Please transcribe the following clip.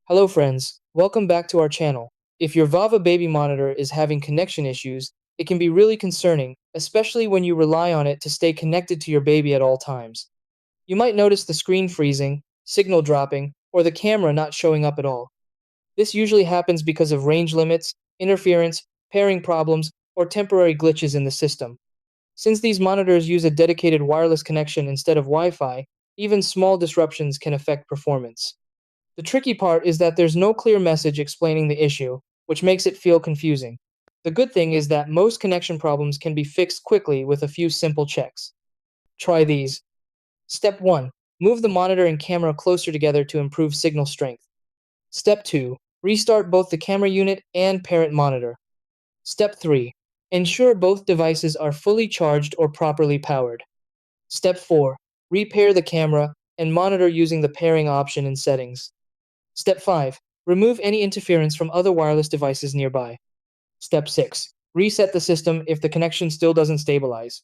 Hello friends, welcome back to our channel. If your VAVA baby monitor is having connection issues, it can be really concerning, especially when you rely on it to stay connected to your baby at all times. You might notice the screen freezing, signal dropping, or the camera not showing up at all. This usually happens because of range limits, interference, pairing problems, or temporary glitches in the system. Since these monitors use a dedicated wireless connection instead of Wi-Fi, even small disruptions can affect performance. The tricky part is that there's no clear message explaining the issue, which makes it feel confusing. The good thing is that most connection problems can be fixed quickly with a few simple checks. Try these. Step 1. Move the monitor and camera closer together to improve signal strength. Step 2. Restart both the camera unit and parent monitor. Step 3. Ensure both devices are fully charged or properly powered. Step 4. Repair the camera and monitor using the pairing option in settings. Step 5. Remove any interference from other wireless devices nearby. Step 6. Reset the system if the connection still doesn't stabilize.